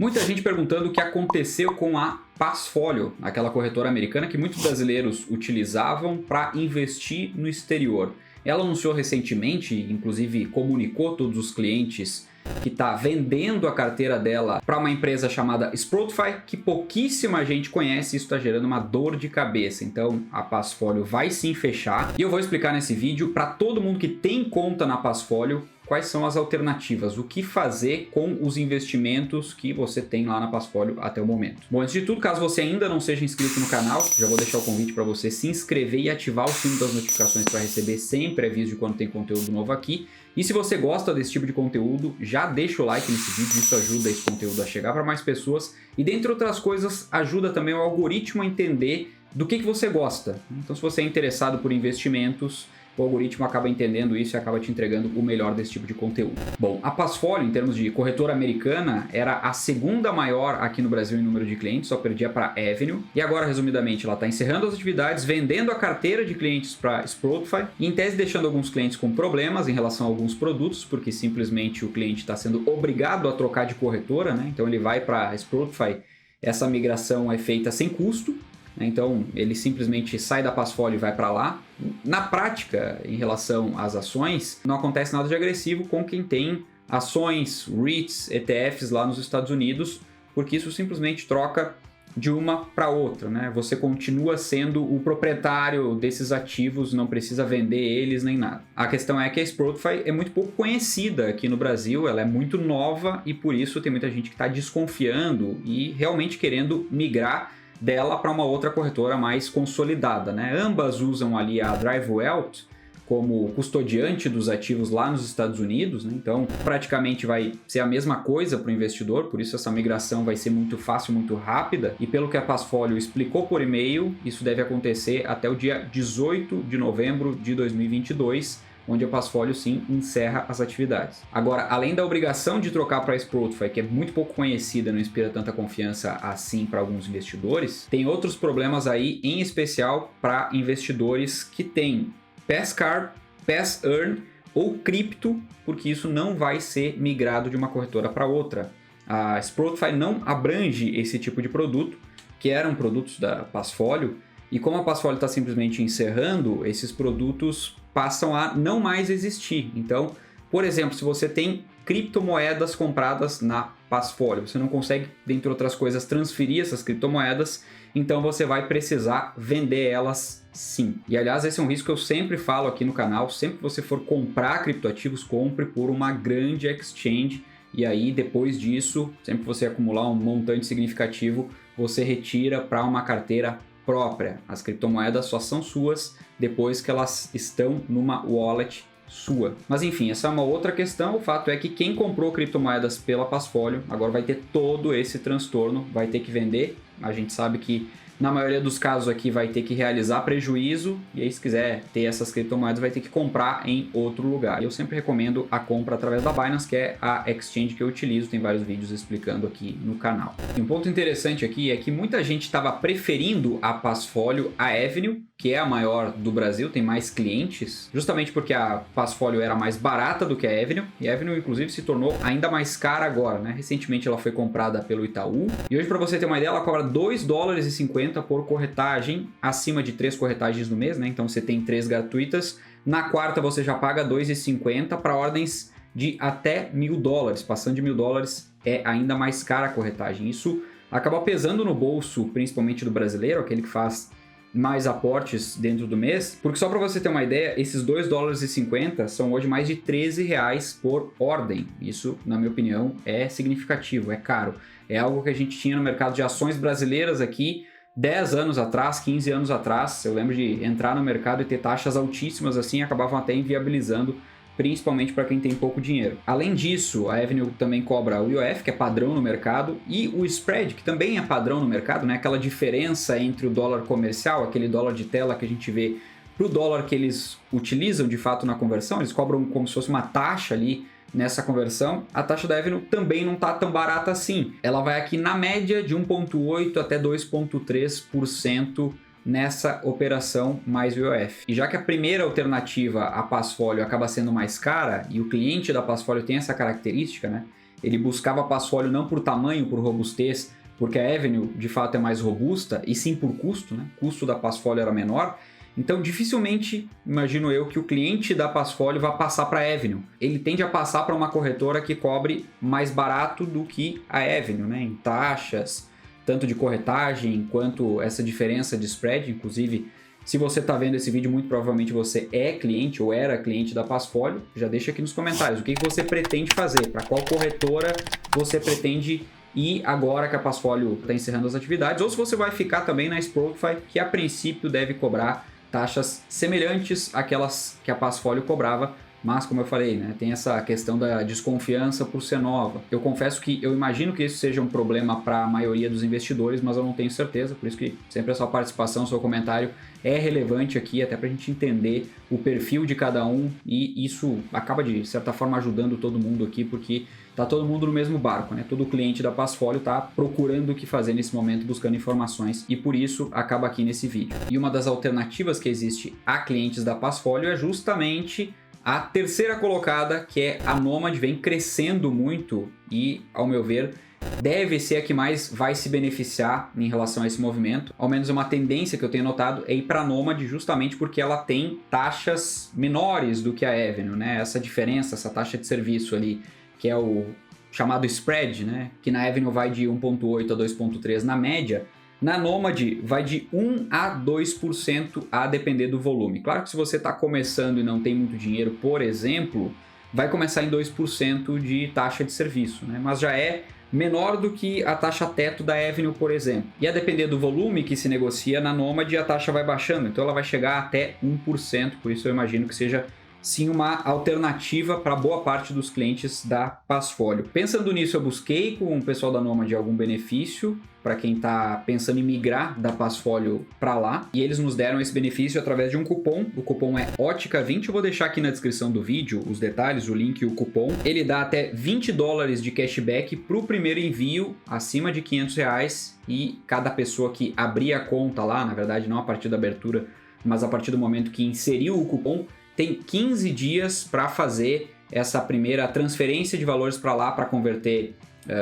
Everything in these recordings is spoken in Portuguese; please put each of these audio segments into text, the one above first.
Muita gente perguntando o que aconteceu com a Passfolio, aquela corretora americana que muitos brasileiros utilizavam para investir no exterior. Ela anunciou recentemente, inclusive comunicou todos os clientes que está vendendo a carteira dela para uma empresa chamada Spotify, que pouquíssima gente conhece, e isso está gerando uma dor de cabeça. Então a Passfolio vai sim fechar e eu vou explicar nesse vídeo para todo mundo que tem conta na Passfolio quais são as alternativas, o que fazer com os investimentos que você tem lá na Passfolio até o momento. Bom, antes de tudo, caso você ainda não seja inscrito no canal, já vou deixar o convite para você se inscrever e ativar o sino das notificações para receber sempre aviso de quando tem conteúdo novo aqui. E se você gosta desse tipo de conteúdo, já deixa o like nesse vídeo, isso ajuda esse conteúdo a chegar para mais pessoas e, dentre outras coisas, ajuda também o algoritmo a entender do que você gosta. Então, se você é interessado por investimentos, o algoritmo acaba entendendo isso e acaba te entregando o melhor desse tipo de conteúdo. Bom, a Passfolio, em termos de corretora americana, era a segunda maior aqui no Brasil em número de clientes, só perdia para a Avenue. E agora, resumidamente, ela está encerrando as atividades, vendendo a carteira de clientes para Spotify, e em tese deixando alguns clientes com problemas em relação a alguns produtos, porque simplesmente o cliente está sendo obrigado a trocar de corretora, né? Então ele vai para a Spotify, essa migração é feita sem custo. Então ele simplesmente sai da Passfolio e vai para lá. Na prática, em relação às ações, não acontece nada de agressivo com quem tem ações, REITs, ETFs lá nos Estados Unidos, porque isso simplesmente troca de uma para outra, né? Você continua sendo o proprietário desses ativos, não precisa vender eles nem nada. A questão é que a Spotify é muito pouco conhecida aqui no Brasil, ela é muito nova e por isso tem muita gente que está desconfiando e realmente querendo migrar dela para uma outra corretora mais consolidada, né? Ambas usam ali a DriveWealth como custodiante dos ativos lá nos Estados Unidos, né? Então praticamente vai ser a mesma coisa para o investidor, por isso essa migração vai ser muito fácil, muito rápida, e pelo que a Passfolio explicou por e-mail, isso deve acontecer até o dia 18 de novembro de 2022, onde a Passfolio sim encerra as atividades. Agora, além da obrigação de trocar para a Spotify, que é muito pouco conhecida, não inspira tanta confiança assim para alguns investidores, tem outros problemas aí, em especial para investidores que têm PASCAR, PASEarn ou cripto, porque isso não vai ser migrado de uma corretora para outra. A Spotify não abrange esse tipo de produto, que eram produtos da Passfolio, e como a Passfolio está simplesmente encerrando, esses produtos passam a não mais existir. Então, por exemplo, se você tem criptomoedas compradas na Passfolio, você não consegue, dentre outras coisas, transferir essas criptomoedas, então você vai precisar vender elas sim. E aliás, esse é um risco que eu sempre falo aqui no canal, sempre que você for comprar criptoativos, compre por uma grande exchange, e aí depois disso, sempre que você acumular um montante significativo, você retira para uma carteira própria. As criptomoedas só são suas depois que elas estão numa wallet sua. Mas enfim, essa é uma outra questão. O fato é que quem comprou criptomoedas pela Passfolio agora vai ter todo esse transtorno, vai ter que vender. A gente sabe que na maioria dos casos aqui vai ter que realizar prejuízo, e aí se quiser ter essas criptomoedas vai ter que comprar em outro lugar. Eu sempre recomendo a compra através da Binance, que é a exchange que eu utilizo, tem vários vídeos explicando aqui no canal. E um ponto interessante aqui é que muita gente estava preferindo a Passfolio à Avenue, que é a maior do Brasil, tem mais clientes, justamente porque a Passfolio era mais barata do que a Avenue, e a Avenue inclusive se tornou ainda mais cara agora, né? Recentemente ela foi comprada pelo Itaú, e hoje, para você ter uma ideia, ela cobra $2,50 por corretagem, acima de 3 corretagens no mês, né? Então você tem 3 gratuitas, na quarta você já paga $2,50 para ordens de até $1.000, passando de $1.000 é ainda mais cara a corretagem. Isso acaba pesando no bolso, principalmente do brasileiro, aquele que faz mais aportes dentro do mês, porque só para você ter uma ideia, esses $2,50 são hoje mais de R$13 por ordem. Isso, na minha opinião, é significativo, é caro. É algo que a gente tinha no mercado de ações brasileiras aqui 10 anos atrás, 15 anos atrás. Eu lembro de entrar no mercado e ter taxas altíssimas assim, acabavam até inviabilizando, principalmente para quem tem pouco dinheiro. Além disso, a Avenue também cobra o IOF, que é padrão no mercado, e o spread, que também é padrão no mercado, né? Aquela diferença entre o dólar comercial, aquele dólar de tela que a gente vê, para o dólar que eles utilizam de fato na conversão. Eles cobram como se fosse uma taxa ali nessa conversão. A taxa da Avenue também não está tão barata assim. Ela vai aqui na média de 1,8% até 2,3% nessa operação mais IOF. E já que a primeira alternativa, a Passfolio, acaba sendo mais cara, e o cliente da Passfolio tem essa característica, né? ele buscava Passfolio não por tamanho, por robustez, porque a Avenue de fato é mais robusta, e sim por custo, né? O custo da Passfolio era menor. Então, dificilmente, imagino eu, que o cliente da Passfolio vai passar para a Avenue. Ele tende a passar para uma corretora que cobre mais barato do que a Avenue, né? Em taxas, tanto de corretagem quanto essa diferença de spread. Inclusive, se você está vendo esse vídeo, muito provavelmente você é cliente ou era cliente da Passfolio. Já deixa aqui nos comentários o que você pretende fazer, para qual corretora você pretende ir agora que a Passfolio está encerrando as atividades, ou se você vai ficar também na Sprofy, que a princípio deve cobrar taxas semelhantes àquelas que a Passfolio cobrava, mas como eu falei, né, tem essa questão da desconfiança por ser nova. Eu confesso que eu imagino que isso seja um problema para a maioria dos investidores, mas eu não tenho certeza, por isso que sempre a sua participação, seu comentário é relevante aqui, até para a gente entender o perfil de cada um, e isso acaba de certa forma ajudando todo mundo aqui, porque tá todo mundo no mesmo barco, né? Todo cliente da Passfolio tá procurando o que fazer nesse momento, buscando informações, e por isso acaba aqui nesse vídeo. E uma das alternativas que existe a clientes da Passfolio é justamente a terceira colocada, que é a Nomad. Vem crescendo muito e, ao meu ver, deve ser a que mais vai se beneficiar em relação a esse movimento. Ao menos uma tendência que eu tenho notado é ir para a Nomad, justamente porque ela tem taxas menores do que a Avenue, né? Essa diferença, essa taxa de serviço ali, que é o chamado spread, né? Que na Avenue vai de 1,8 a 2,3 na média. Na Nomad vai de 1 a 2% a depender do volume. Claro que se você está começando e não tem muito dinheiro, por exemplo, vai começar em 2% de taxa de serviço, né? Mas já é menor do que a taxa teto da Avenue, por exemplo. E a depender do volume que se negocia na Nomad, a taxa vai baixando, então ela vai chegar até 1%, por isso eu imagino que seja sim uma alternativa para boa parte dos clientes da Passfolio. Pensando nisso, eu busquei com o pessoal da Nomad algum benefício para quem está pensando em migrar da Passfolio para lá, e eles nos deram esse benefício através de um cupom. O cupom é OTICA20, eu vou deixar aqui na descrição do vídeo os detalhes, o link e o cupom. Ele dá até $20 de cashback para o primeiro envio acima de R$500, e cada pessoa que abrir a conta lá, na verdade não a partir da abertura, mas a partir do momento que inseriu o cupom, tem 15 dias para fazer essa primeira transferência de valores para lá, para converter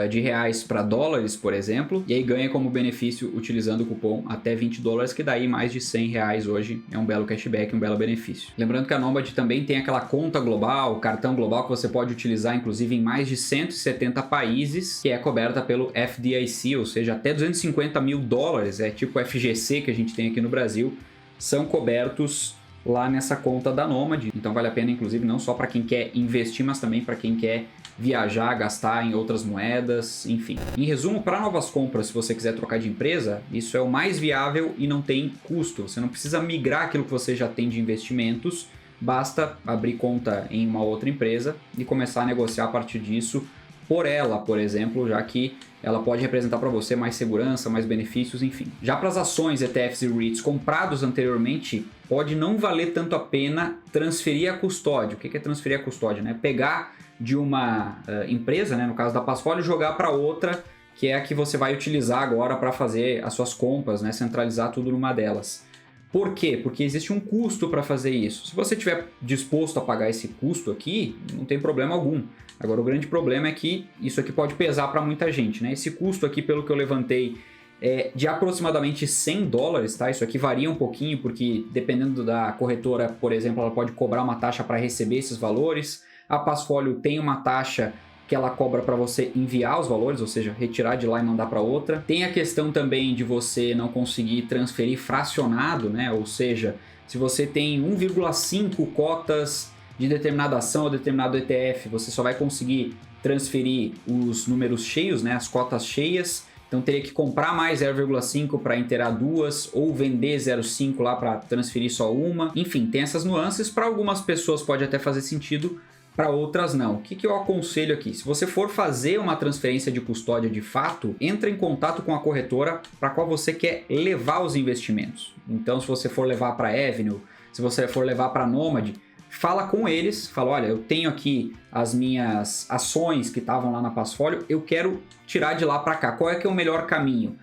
de reais para dólares, por exemplo, e aí ganha como benefício utilizando o cupom até $20, que daí mais de R$100 hoje é um belo cashback, um belo benefício. Lembrando que a Nomad também tem aquela conta global, cartão global, que você pode utilizar inclusive em mais de 170 países, que é coberta pelo FDIC, ou seja, até $250 mil, é tipo o FGC que a gente tem aqui no Brasil, são cobertos lá nessa conta da Nomad. Então vale a pena, inclusive, não só para quem quer investir, mas também para quem quer viajar, gastar em outras moedas, enfim. Em resumo, para novas compras, se você quiser trocar de empresa, isso é o mais viável e não tem custo. Você não precisa migrar aquilo que você já tem de investimentos, basta abrir conta em uma outra empresa e começar a negociar a partir disso por ela, por exemplo, já que ela pode representar para você mais segurança, mais benefícios, enfim. Já para as ações, ETFs e REITs comprados anteriormente, pode não valer tanto a pena transferir a custódia. O que é transferir a custódia, né? Pegar de uma empresa, né, no caso da Passfolio, e jogar para outra, que é a que você vai utilizar agora para fazer as suas compras, né, centralizar tudo numa delas. Por quê? Porque existe um custo para fazer isso. Se você estiver disposto a pagar esse custo aqui, não tem problema algum. Agora, o grande problema é que isso aqui pode pesar para muita gente, né? Esse custo aqui, pelo que eu levantei, é de aproximadamente $100, tá? Isso aqui varia um pouquinho, porque dependendo da corretora, por exemplo, ela pode cobrar uma taxa para receber esses valores. A Passfolio tem uma taxa que ela cobra para você enviar os valores, ou seja, retirar de lá e mandar para outra. Tem a questão também de você não conseguir transferir fracionado, né? Ou seja, se você tem 1,5 cotas de determinada ação ou determinado ETF, você só vai conseguir transferir os números cheios, né? As cotas cheias. Então teria que comprar mais 0,5 para inteirar duas, ou vender 0,5 lá para transferir só uma. Enfim, tem essas nuances. Para algumas pessoas pode até fazer sentido, para outras não. O que eu aconselho aqui? Se você for fazer uma transferência de custódia de fato, entre em contato com a corretora para qual você quer levar os investimentos. Então, se você for levar para a Avenue, se você for levar para a Nomad, fala com eles, fala, olha, eu tenho aqui as minhas ações que estavam lá na Passfolio, eu quero tirar de lá para cá. Qual é que é o melhor caminho?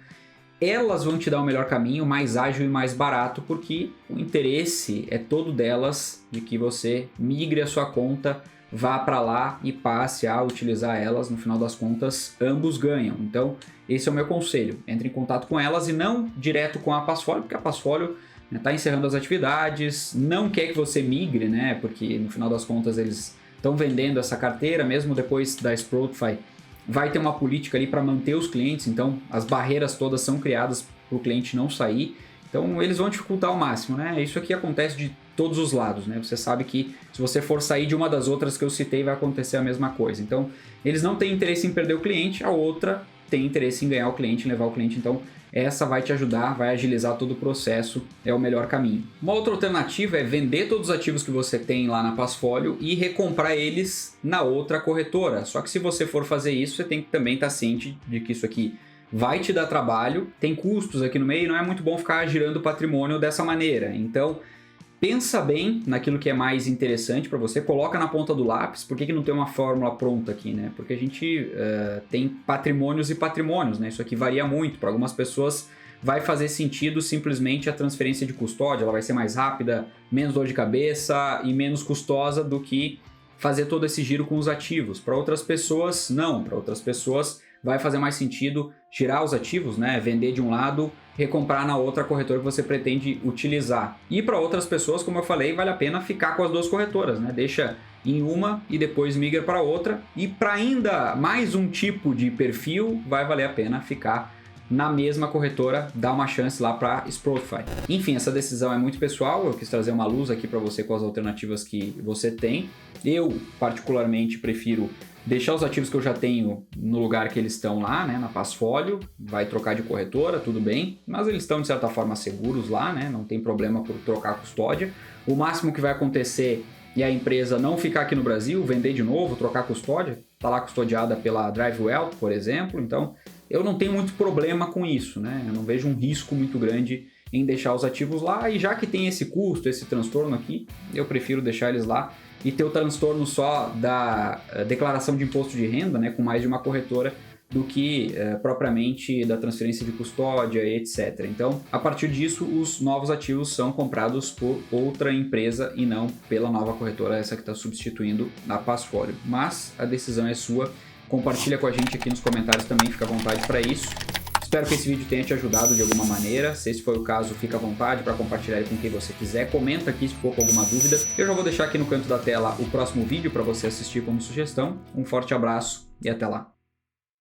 Elas vão te dar o melhor caminho, mais ágil e mais barato, porque o interesse é todo delas de que você migre a sua conta, vá para lá e passe a utilizar elas. No final das contas, ambos ganham. Então, esse é o meu conselho. Entre em contato com elas e não direto com a Passfolio, porque a Passfolio está encerrando as atividades, não quer que você migre, né? Porque no final das contas eles estão vendendo essa carteira, mesmo depois da Spotify, vai ter uma política ali para manter os clientes, então as barreiras todas são criadas para o cliente não sair. Então eles vão dificultar ao máximo, né? Isso aqui acontece de todos os lados, né? Você sabe que se você for sair de uma das outras que eu citei, vai acontecer a mesma coisa. Então, eles não têm interesse em perder o cliente, a outra tem interesse em ganhar o cliente, em levar o cliente. Então, essa vai te ajudar, vai agilizar todo o processo, é o melhor caminho. Uma outra alternativa é vender todos os ativos que você tem lá na Passfolio e recomprar eles na outra corretora. Só que se você for fazer isso, você tem que também estar ciente de que isso aqui vai te dar trabalho, tem custos aqui no meio, não é muito bom ficar girando patrimônio dessa maneira. Então, pensa bem naquilo que é mais interessante para você, coloca na ponta do lápis. Por que não tem uma fórmula pronta aqui, né? Porque a gente tem patrimônios e patrimônios, né? Isso aqui varia muito. Para algumas pessoas vai fazer sentido simplesmente a transferência de custódia, ela vai ser mais rápida, menos dor de cabeça e menos custosa do que fazer todo esse giro com os ativos. Para outras pessoas, não. Para outras pessoas vai fazer mais sentido girar os ativos, né? Vender de um lado, recomprar na outra corretora que você pretende utilizar. E para outras pessoas, como eu falei, vale a pena ficar com as duas corretoras, né? Deixa em uma e depois migra para outra. E para ainda mais um tipo de perfil, vai valer a pena ficar na mesma corretora, dar uma chance lá para Spotify. Enfim, essa decisão é muito pessoal, eu quis trazer uma luz aqui para você com as alternativas que você tem. Eu, particularmente, prefiro deixar os ativos que eu já tenho no lugar que eles estão lá, né, na Passfolio, vai trocar de corretora, tudo bem, mas eles estão de certa forma seguros lá, né, não tem problema por trocar a custódia. O máximo que vai acontecer é a empresa não ficar aqui no Brasil, vender de novo, trocar a custódia, está lá custodiada pela DriveWealth, por exemplo, então eu não tenho muito problema com isso, né, eu não vejo um risco muito grande em deixar os ativos lá, e já que tem esse custo, esse transtorno aqui, eu prefiro deixar eles lá e ter o transtorno só da declaração de imposto de renda, né, com mais de uma corretora, do que propriamente da transferência de custódia, etc. Então, a partir disso, os novos ativos são comprados por outra empresa e não pela nova corretora, essa que está substituindo a Passfolio. Mas a decisão é sua. Compartilha com a gente aqui nos comentários também, fica à vontade para isso. Espero que esse vídeo tenha te ajudado de alguma maneira. Se esse foi o caso, fica à vontade para compartilhar com quem você quiser. Comenta aqui se ficou com alguma dúvida. Eu já vou deixar aqui no canto da tela o próximo vídeo para você assistir como sugestão. Um forte abraço e até lá.